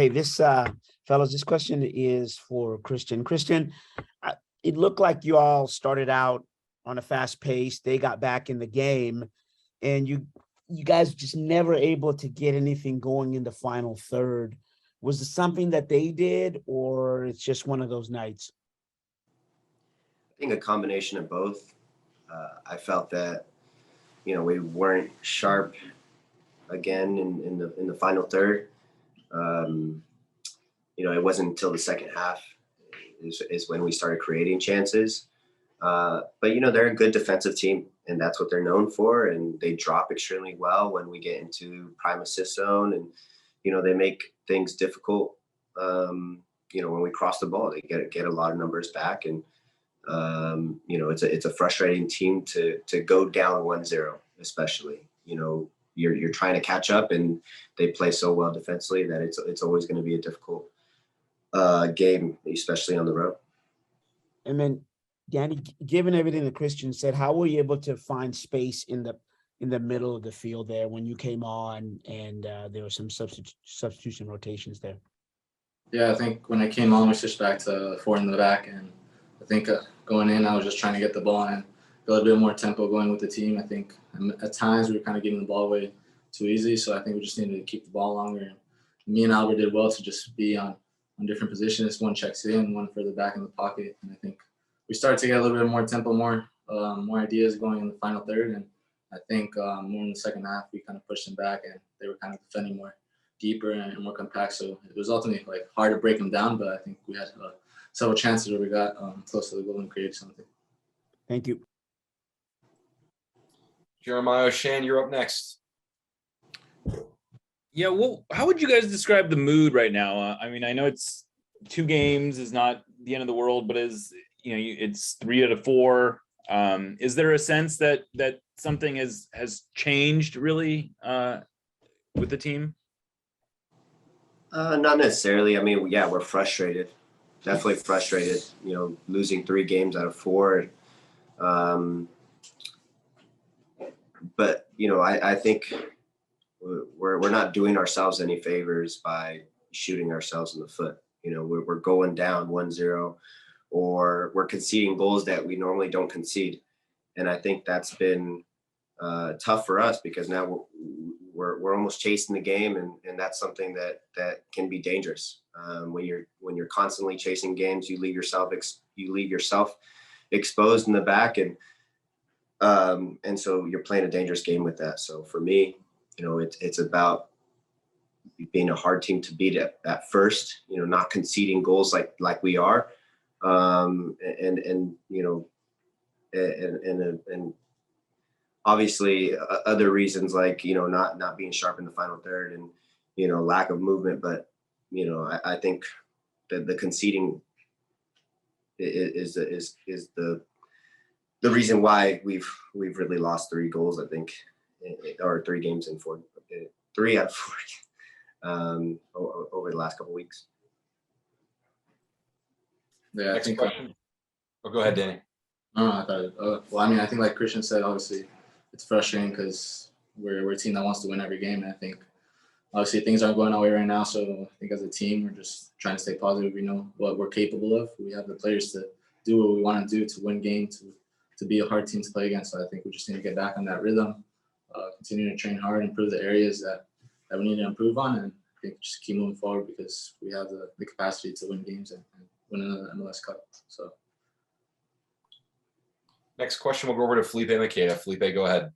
Okay, fellas, this question is for Cristian. Cristian, it looked like you all started out on a fast pace. They got back in the game, and you guys just never able to get anything going in the final third. Was it something that they did, or it's just one of those nights? I think a combination of both. I felt that, we weren't sharp again in the final third. It wasn't until the second half is when we started creating chances. But they're a good defensive team, and that's what they're known for. And they drop extremely well when we get into prime assist zone, and they make things difficult. When we cross the ball, they get a lot of numbers back, and it's a frustrating team to go down 1-0, especially. You're trying to catch up, and they play so well defensively that it's always going to be a difficult game, especially on the road. And then, Danny, given everything that Cristian said, how were you able to find space in the middle of the field there when you came on, and there were some substitution rotations there? Yeah, I think when I came on, we switched back to 4 in the back, and I think going in, I was just trying to get the ball and a little bit more tempo going with the team. I think at times we were kind of giving the ball away too easy, so I think we just needed to keep the ball longer. And me and Albert did well to just be on different positions. One checks in, one further back in the pocket, and I think we started to get a little bit more tempo, more ideas going in the final third. And I think more in the second half, we kind of pushed them back, and they were kind of defending more deeper and more compact. So it was ultimately hard to break them down, but I think we had several chances where we got close to the goal and created something. Thank you. Jeremiah O'Shane, you're up next. Yeah, well, how would you guys describe the mood right now? I mean, I know it's 2 games is not the end of the world, but it's 3 out of 4. Is there a sense that something has changed really with the team? Not necessarily. I mean, yeah, we're frustrated. Definitely frustrated. Losing 3 games out of 4. But I think we're not doing ourselves any favors by shooting ourselves in the foot. We're going down 1-0, or we're conceding goals that we normally don't concede, and I think that's been tough for us, because now we're almost chasing the game, and that's something that can be dangerous. When you're constantly chasing games, you leave yourself exposed in the back, and so you're playing a dangerous game with that. So for me, it's about being a hard team to beat at first, not conceding goals like we are, and obviously other reasons like not being sharp in the final third, and lack of movement. But I think that the conceding is the reason why we've really lost 3 goals, I think, or 3 games in 4, 3 out of 4 over the last couple of weeks. Yeah, Next question. Go ahead, Danny. I think like Cristian said, obviously it's frustrating because we're a team that wants to win every game, and I think obviously things aren't going our way right now. So I think as a team, we're just trying to stay positive. We know what we're capable of. We have the players to do what we want to do, to win games, to be a hard team to play against. So I think we just need to get back on that rhythm, continue to train hard, improve the areas that we need to improve on, and I think just keep moving forward, because we have the capacity to win games and win another MLS Cup. So. Next question, we'll go over to Felipe Makeda. Felipe, go ahead.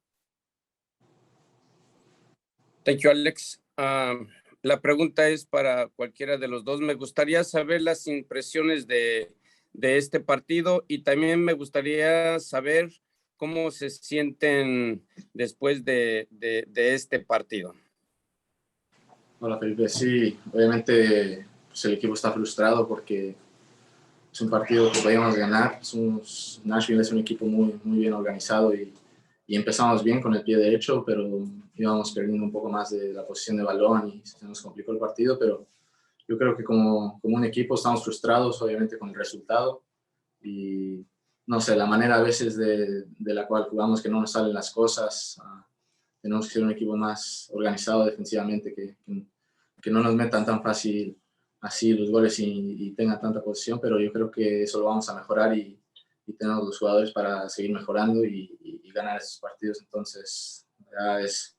Thank you, Alex. La pregunta es para cualquiera de los dos. Me gustaría saber las impresiones de este partido, y también me gustaría saber cómo se sienten después de este partido. Hola, Felipe. Sí, obviamente pues el equipo está frustrado porque es un partido que podíamos ganar. Nashville es un equipo muy, muy bien organizado, y empezamos bien con el pie derecho, pero íbamos perdiendo un poco más de la posición de balón y se nos complicó el partido. Pero yo creo que como un equipo estamos frustrados, obviamente, con el resultado, y no sé, la manera a veces de la cual jugamos, que no nos salen las cosas. Tenemos que ser un equipo más organizado defensivamente, que que no nos metan tan fácil así los goles y tengan tanta posición, pero yo creo que eso lo vamos a mejorar y tenemos los jugadores para seguir mejorando y ganar esos partidos. Entonces, ya es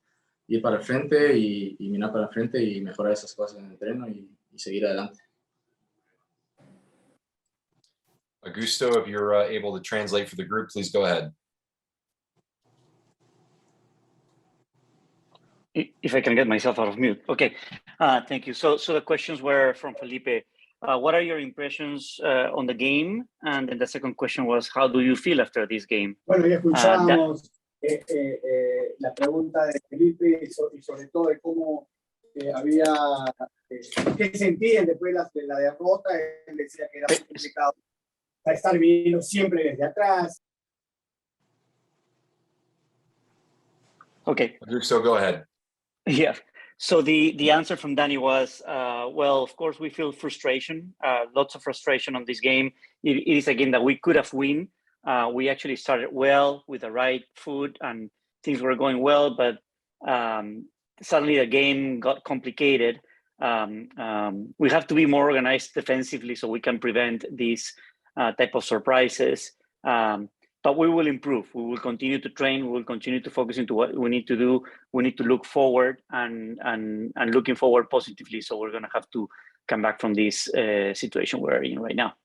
ir para el frente y mirar para el frente y mejorar esas cosas en el entreno y seguir adelante. Augusto, if you're able to translate for the group, please go ahead. If I can get myself out of mute. Okay, thank you. So the questions were from Felipe. What are your impressions on the game? And then the second question was, how do you feel after this game? Bueno, ya escuchamos la pregunta de Felipe y sobre todo de cómo había, qué sentían después de la derrota. Él decía que era muy complicado estar viendo siempre desde atrás. Okay. Augusto, go ahead. Yeah. So the answer from Danny was, well, of course, we feel frustration, lots of frustration on this game. It is a game that we could have won. We actually started well with the right foot and things were going well, but suddenly the game got complicated. We have to be more organized defensively so we can prevent these type of surprises. But we will improve. We will continue to train. We will continue to focus into what we need to do. We need to look forward and looking forward positively. So we're going to have to come back from this situation we're in right now.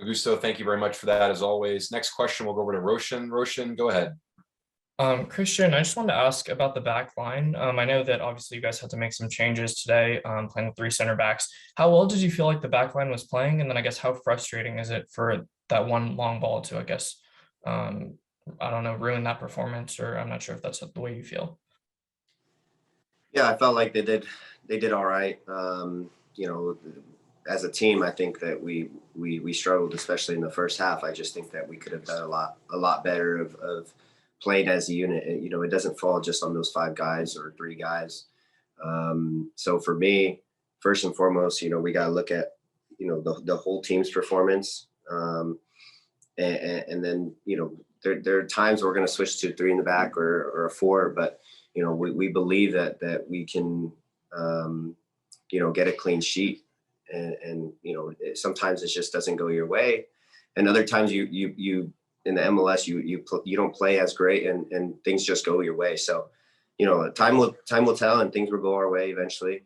Augusto, thank you very much for that, as always. Next question, we'll go over to Roshan. Roshan, go ahead. Cristian, I just wanted to ask about the back line. I know that obviously you guys had to make some changes today, playing with 3 center backs. How well did you feel like the back line was playing? And then I guess how frustrating is it for that one long ball to, I guess, I don't know, ruin that performance, or I'm not sure if that's the way you feel. Yeah, I felt like they did all right. You know, as a team, I think that we struggled, especially in the first half. I just think that we could have done a lot better of playing as a unit. You know, it doesn't fall just on those 5 guys or 3 guys. So for me, first and foremost, you know, we got to look at, you know, the whole team's performance. And then, you know, there are times we're going to switch to 3 in the back or a 4, but, you know, we believe that we can, you know, get a clean sheet and you know, sometimes it just doesn't go your way. And other times you in the MLS, you don't play as great and things just go your way. So, you know, time will tell and things will go our way eventually.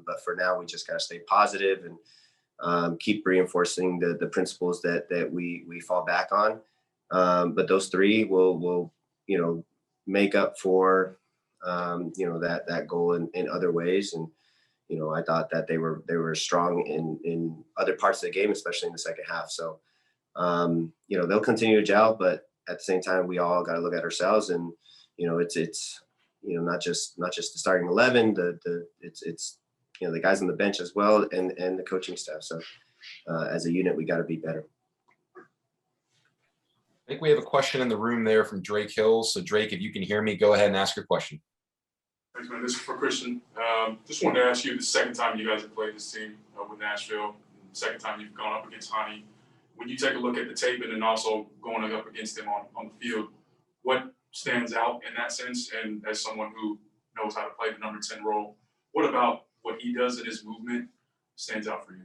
But for now, we just got to stay positive and keep reinforcing the principles that we fall back on. But those 3 will, you know, make up for, you know, that goal in other ways. And, you know, I thought that they were strong in other parts of the game, especially in the second half. So, you know, they'll continue to gel, but at the same time, we all got to look at ourselves and, you know, it's, you know, not just the starting 11, it's, you know, the guys on the bench as well and the coaching staff. So as a unit, we got to be better. I think we have a question in the room there from Drake Hills. So Drake, if you can hear me, go ahead and ask your question. Thanks, man. This is for Cristian. Just wanted to ask you, the second time you guys have played this team with Nashville, the second time you've gone up against Hani, when you take a look at the tape and then also going up against him on the field, what stands out in that sense? And as someone who knows how to play the number 10 role, what about what he does in his movement stands out for you?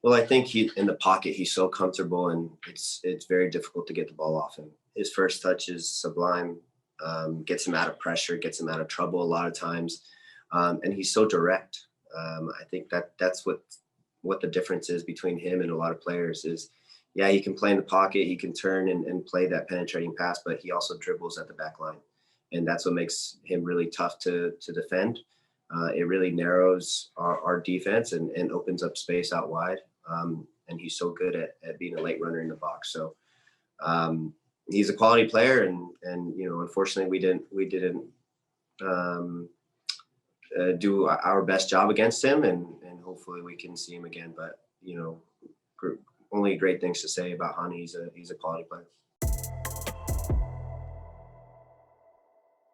Well, I think in the pocket, he's so comfortable and it's very difficult to get the ball off him. His first touch is sublime, gets him out of pressure, gets him out of trouble a lot of times. And he's so direct. I think that's what the difference is between him and a lot of players is, yeah, he can play in the pocket, he can turn and play that penetrating pass, but he also dribbles at the back line. And that's what makes him really tough to defend. It really narrows our defense and opens up space out wide. And he's so good at being a late runner in the box. So he's a quality player and you know, unfortunately we didn't do our best job against him and hopefully we can see him again. But, you know, only great things to say about Hani. He's a quality player.